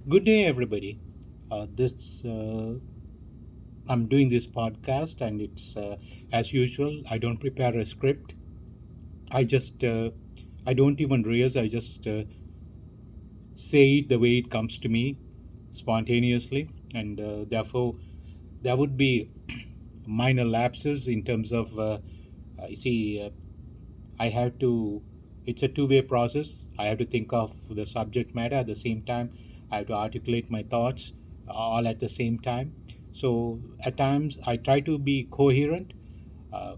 Good day, everybody. This I'm doing this podcast, and it's as usual. I don't prepare a script. I don't even rehearse. I just say it the way it comes to me, spontaneously, and therefore there would be minor lapses in terms of. You see, I have to. It's a two-way process. I have to think of the subject matter at the same time. I have to articulate my thoughts all at the same time. So at times I try to be coherent, uh,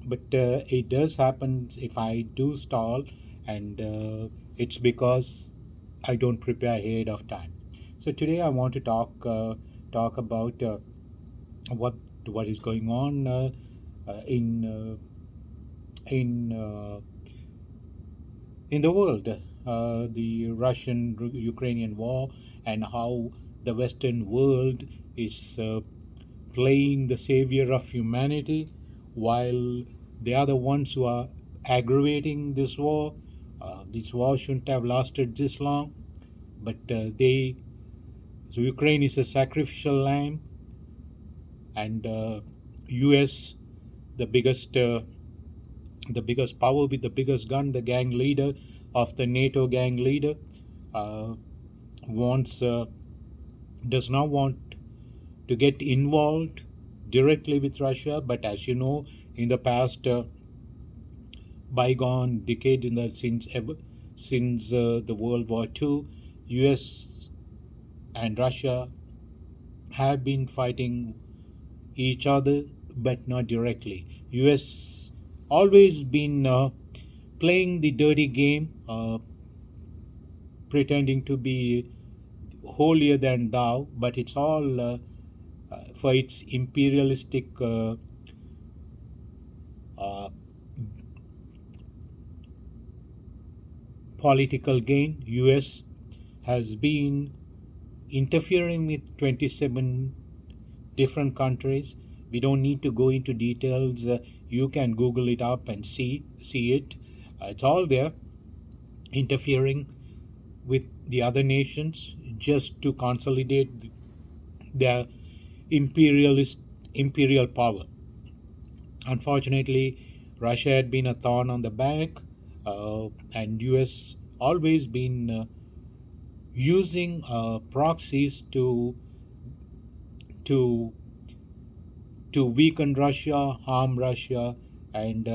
but it does happen if I do stall, and it's because I don't prepare ahead of time. So today I want to talk about what what is going on in in the world, the Russian-Ukrainian war, and how the Western world is playing the savior of humanity, while they are the ones who are aggravating this war. This war shouldn't have lasted this long, but so Ukraine is a sacrificial lamb, and U.S. the biggest. The biggest power with the biggest gun, the gang leader of the NATO gang leader, uh, wants does not want to get involved directly with Russia. But as you know, in the past bygone decade, in the since the World War II, U.S. and Russia have been fighting each other, but not directly. U.S. always been playing the dirty game, pretending to be holier than thou, but it's all for its imperialistic uh, political gain. US has been interfering with 27 different countries. We don't need to go into details. You can Google it up and see it. It's all there, interfering with the other nations just to consolidate their imperialist imperial power. Unfortunately, Russia had been a thorn on the back, and US always been using proxies to to weaken Russia, harm Russia, and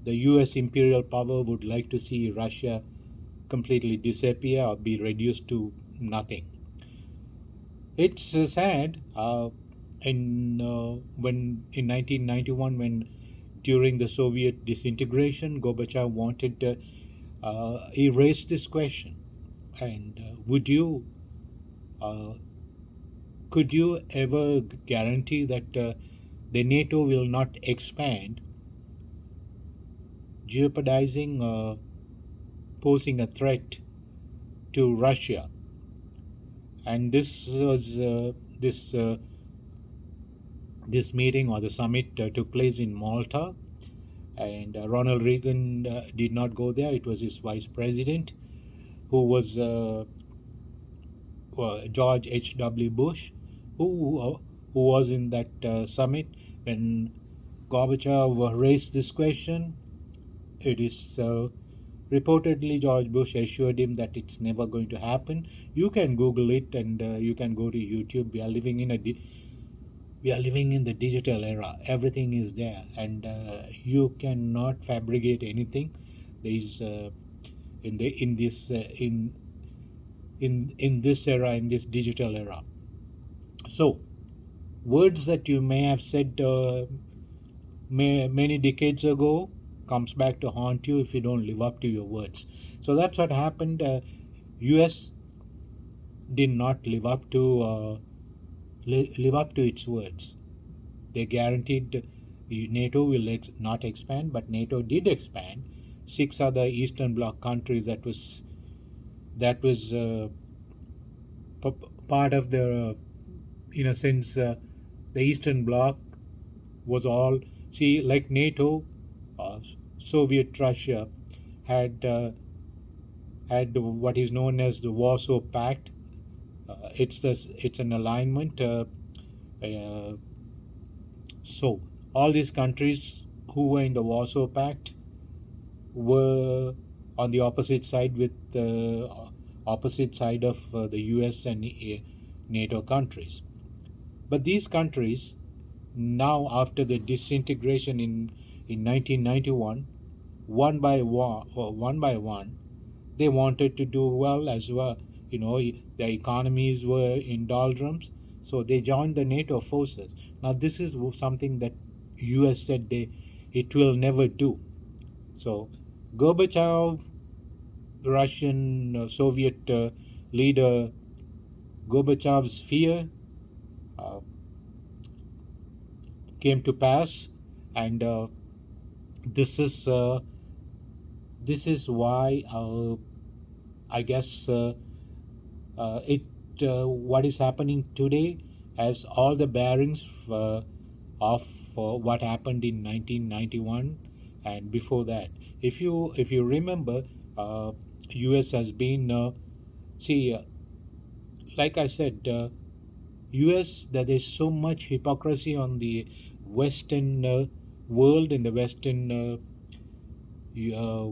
the US imperial power would like to see Russia completely disappear or be reduced to nothing. It's sad. When in 1991, when during the Soviet disintegration, Gorbachev wanted to erase this question. And uh, could you ever guarantee that the NATO will not expand, jeopardizing, posing a threat to Russia? And this meeting or the summit took place in Malta, and Ronald Reagan did not go there. It was his vice president, who was George H.W. Bush, who was in that summit when Gorbachev raised this question. It is reportedly George Bush assured him that it's never going to happen. You can Google it, and you can go to YouTube. We are living in the digital era. Everything is there, and you cannot fabricate anything. There is in the in this era, in this digital era. So words that you may have said many decades ago comes back to haunt you if you don't live up to your words. So that's what happened. U.S. did not live up to its words. They guaranteed NATO will not expand, but NATO did expand. Six other Eastern Bloc countries that was part of the in a sense the Eastern Bloc was all, see, like NATO, uh, Soviet Russia had had what is known as the Warsaw Pact. it's an alignment. Uh, so all these countries who were in the Warsaw Pact were on the opposite side with the opposite side of the US and NATO countries. But these countries now, after the disintegration in 1991, one by one, they wanted to do well as well. You know, the economies were in doldrums, so they joined the NATO forces. Now, this is something that US said it will never do. So, Gorbachev, Russian Soviet leader Gorbachev's fear uh, came to pass, and this is uh, this is why I guess it what is happening today has all the bearings of what happened in 1991 and before that. If you remember, U.S. has been see like I said, U.S. that there's so much hypocrisy on the Western world, in the uh,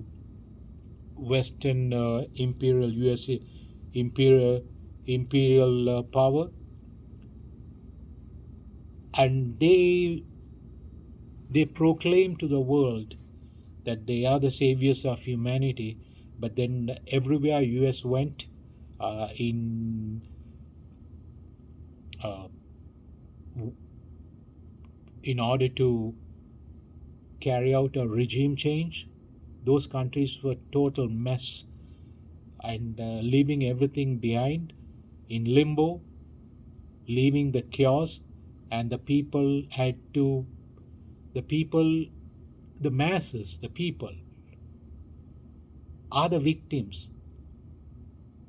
Western imperial USA imperial power, and they proclaim to the world that they are the saviors of humanity. But then everywhere US went in uh, in order to carry out a regime change, those countries were total mess, and leaving everything behind in limbo, leaving the chaos, and the people, the masses, the people are the victims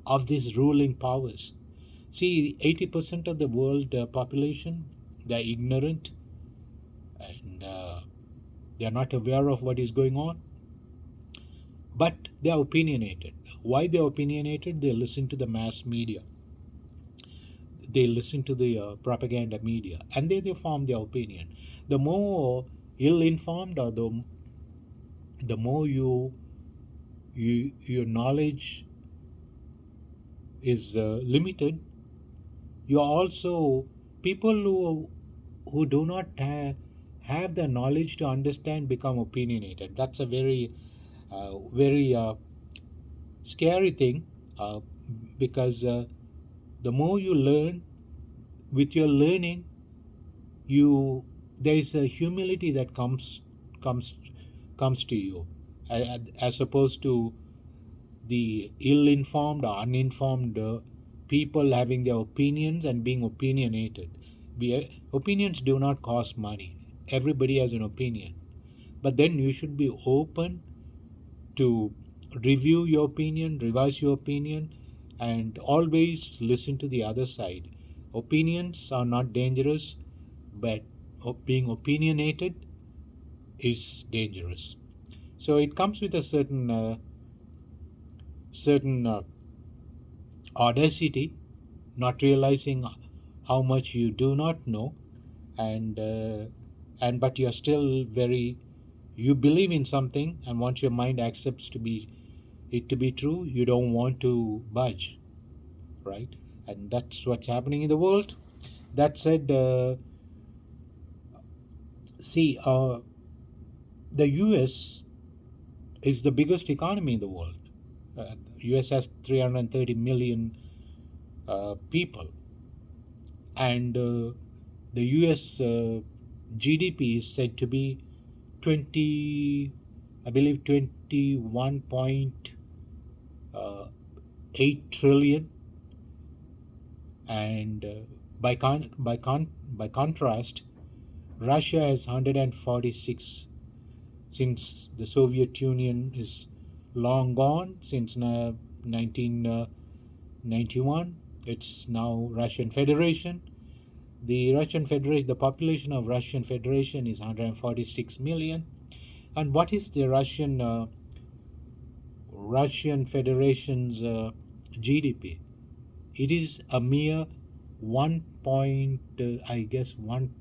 of these ruling powers. See, 80% of the world population, they're ignorant, and they're not aware of what is going on, but they're opinionated. Why they're opinionated? They listen to the mass media, they listen to the propaganda media, and they form their opinion. The more ill informed, or the more your knowledge is limited, you are also people who do not have the knowledge to understand become opinionated. That's a very scary thing, because the more you learn, with your learning, you there is a humility that comes comes to you, as opposed to the ill-informed or uninformed people having their opinions and being opinionated. Opinions do not cost money. Everybody has an opinion, but then you should be open to review your opinion, revise your opinion, and always listen to the other side. Opinions are not dangerous, but being opinionated is dangerous. So it comes with a certain audacity, not realizing how much you do not know, and but you're still very, you believe in something, and once your mind accepts to be true, you don't want to budge, right? And that's what's happening in the world. That said, see, the US is the biggest economy in the world. US has 330 million people, and the US GDP is said to be 20, I believe 21.8 trillion, and by contrast, Russia has 146. Since the Soviet Union is long gone, since 1991, it's now Russian Federation. The population of Russian Federation is 146 million. And what is the Russian Federation's GDP? It is a mere one point, I guess one.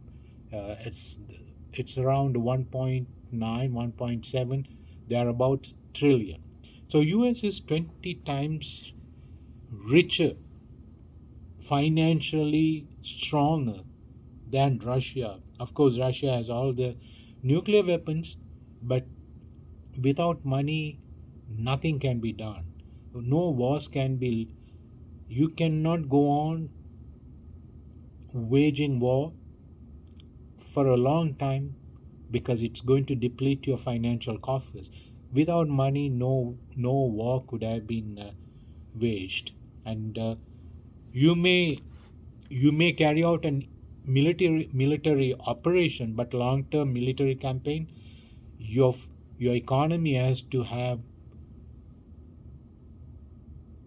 It's around 1.9, 1.7, thereabouts trillion. So US is 20 times richer, financially stronger than Russia. Of course, Russia has all the nuclear weapons, but without money, nothing can be done. No wars can be. You cannot go on waging war for a long time because it's going to deplete your financial coffers. Without money, no war could have been waged, and you may you may carry out an military operation, but long term military campaign, your your economy has to have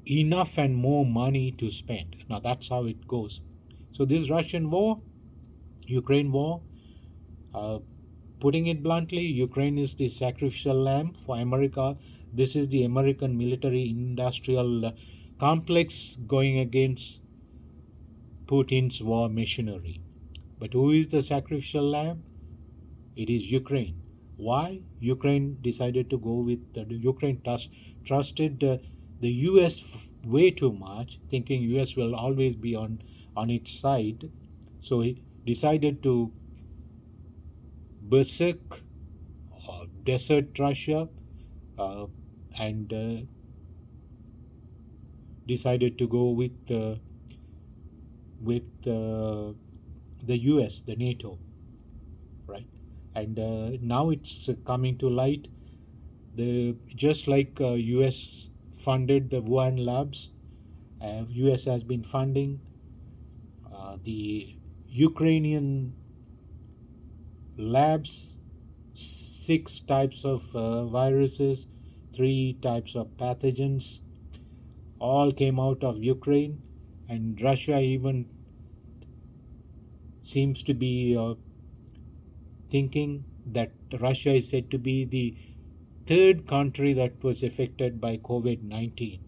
enough and more money to spend. Now that's how it goes. So this Russian war, Ukraine war, uh, putting it bluntly, Ukraine is the sacrificial lamb for America. This is the American military industrial complex going against Putin's war machinery. But who is the sacrificial lamb? It is Ukraine. Why? Ukraine decided to go with Ukraine trusted the US way too much, thinking US will always be on its side. So he decided to berserk desert Russia, uh, and decided to go with the US, the NATO, right? And now it's coming to light. The just like US funded the Wuhan labs, US has been funding the Ukrainian labs, six types of viruses, three types of pathogens, all came out of Ukraine, and Russia even seems to be thinking that Russia is said to be the third country that was affected by COVID 19.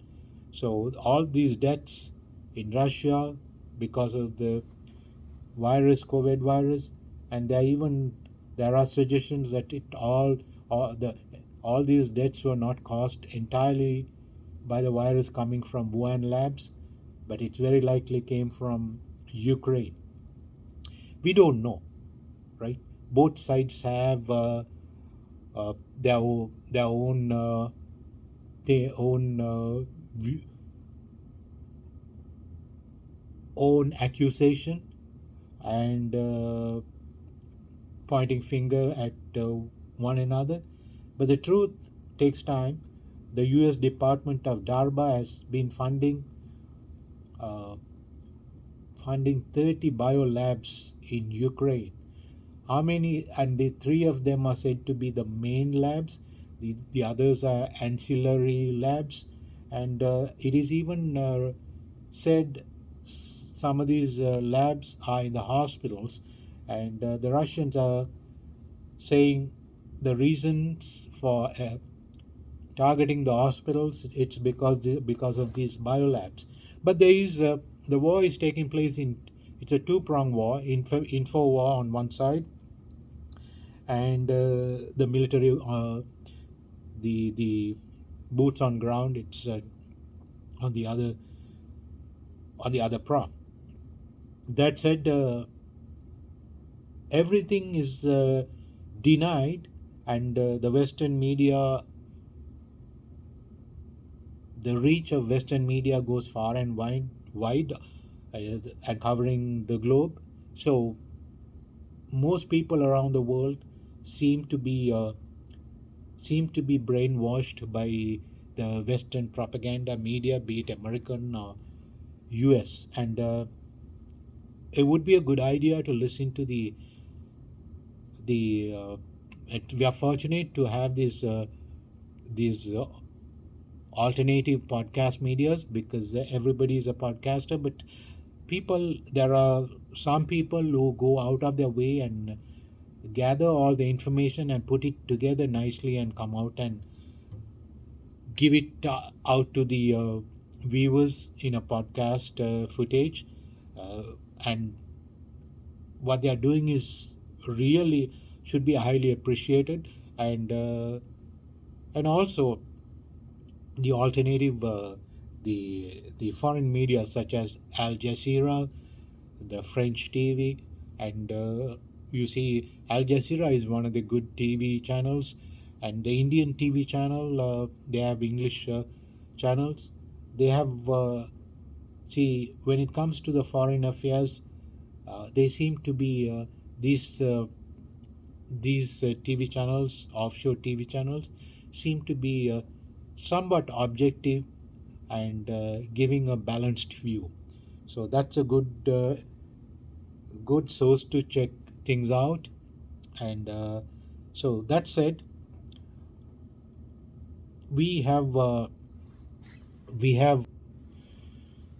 So, all these deaths in Russia because of the COVID virus, and there are suggestions that all these deaths were not caused entirely by the virus coming from Wuhan labs, but it's very likely came from Ukraine. We don't know, right? Both sides have uh, their own their own own accusation and pointing finger at one another. But the truth takes time. The U.S. Department of DARPA has been uh, funding 30 biolabs in Ukraine. How many? And the three of them are said to be the main labs. The others are ancillary labs, and it is even said some of these labs are in the hospitals, and the Russians are saying the reasons for targeting the hospitals, it's because of these biolabs. But there is the war is taking place in, it's a two-pronged war, info war on one side, and the military, the boots on ground, it's on the other prong. That said, everything is denied, and the Western media, the reach of Western media goes far and wide, and covering the globe. So most people around the world seem to be brainwashed by the Western propaganda media, be it American or U.S. And it would be a good idea to listen to the. We are fortunate to have these alternative podcast medias because everybody is a podcaster, but there are some people who go out of their way and gather all the information and put it together nicely and come out and give it out to the viewers in a podcast footage, uh, and what they are doing is really should be highly appreciated. And also the alternative, the foreign media such as Al Jazeera, the French TV, and you see Al Jazeera is one of the good TV channels, and the Indian TV channel, they have English channels. They have see, when it comes to the foreign affairs, they seem to be these TV channels, offshore TV channels, seem to be somewhat objective and giving a balanced view. So that's a good source to check things out. And so that said, we have we have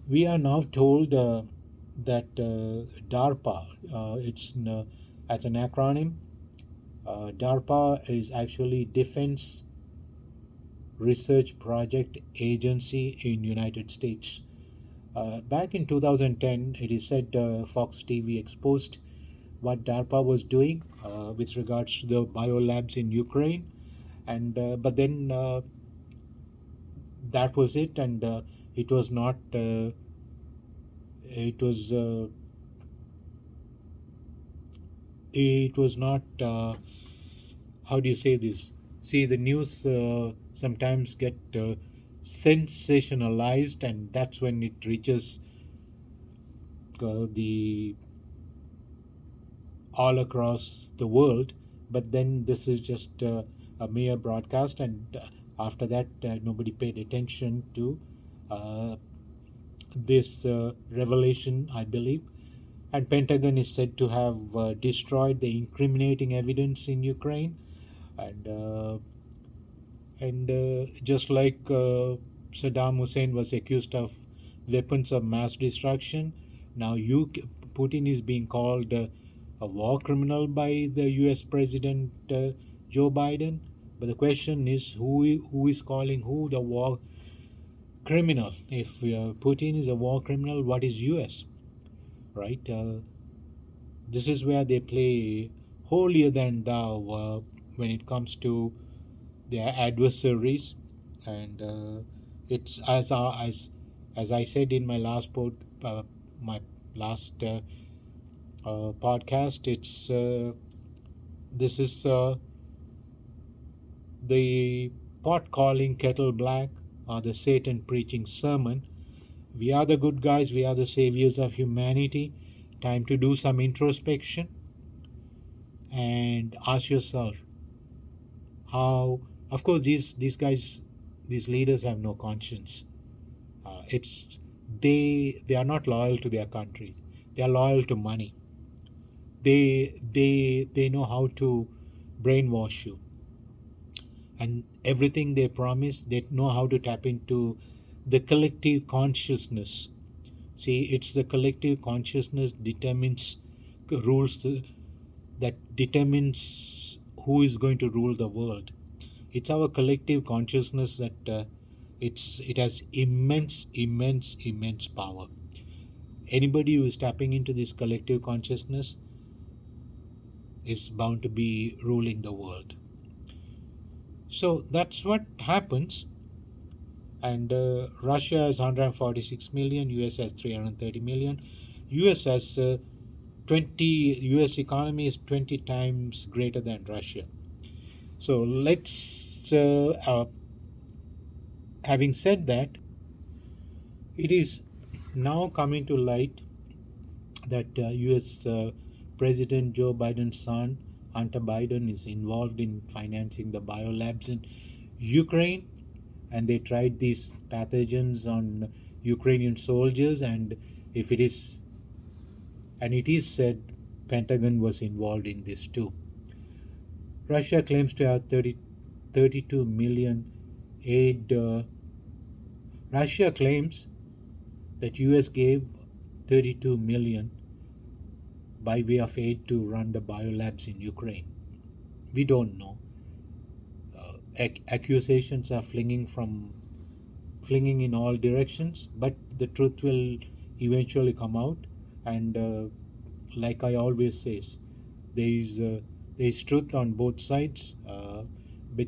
we are now told that DARPA, as an acronym, DARPA is actually Defense Research Project Agency in United States. Back in 2010, it is said Fox TV exposed what DARPA was doing with regards to the biolabs in Ukraine, and but then that was it, and it was not. It was. It was not. How do you say this? See, the news sometimes get sensationalized, and that's when it reaches the all across the world. But then this is just a mere broadcast, and after that, nobody paid attention to uh, this revelation, I believe. And Pentagon is said to have destroyed the incriminating evidence in Ukraine, and just like Saddam Hussein was accused of weapons of mass destruction, now Putin is being called a war criminal by the U.S. President Joe Biden. But the question is, who is calling who the war criminal? If Putin is a war criminal, what is U.S., right? This is where they play holier than thou when it comes to their adversaries, and it's as I said in my my last podcast. It's this is the pot calling kettle black, or the Satan preaching sermon. We are the good guys. We are the saviors of humanity. Time to do some introspection and ask yourself how. Of course, these guys, these leaders have no conscience. It's they are not loyal to their country. They are loyal to money. They know how to brainwash you, and everything they promise, they know how to tap into the collective consciousness. See, it's the collective consciousness determines rules that determines who is going to rule the world. It's our collective consciousness that it has immense power. Anybody who is tapping into this collective consciousness is bound to be ruling the world. So that's what happens. And Russia has 146 million, US has 330 million. US has 20 US economy is 20 times greater than Russia. So let's having said that, it is now coming to light that US President Joe Biden's son, Hunter Biden, is involved in financing the biolabs in Ukraine, and they tried these pathogens on Ukrainian soldiers, and if it is, and it is said Pentagon was involved in this too. Russia claims to have 32 million aid. Russia claims that US gave 32 million by way of aid to run the biolabs in Ukraine. We don't know. Accusations are flinging flinging in all directions, but the truth will eventually come out. And like I always says, there is uh, there is truth on both sides, but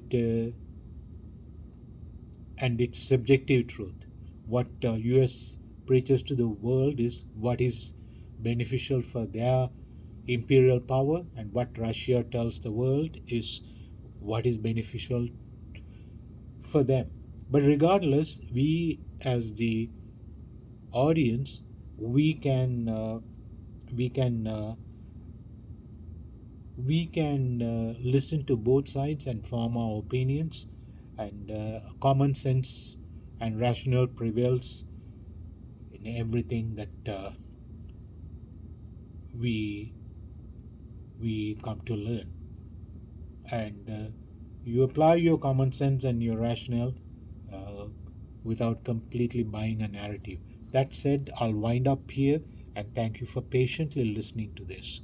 and it's subjective truth. What US preaches to the world is what is beneficial for their imperial power, and what Russia tells the world is what is beneficial for them. But regardless, we as the audience, we can we can listen to both sides and form our opinions, and common sense and rational prevails in everything that we come to learn. And you apply your common sense and your rationale uh, without completely buying a narrative. That said, I'll wind up here, and thank you for patiently listening to this.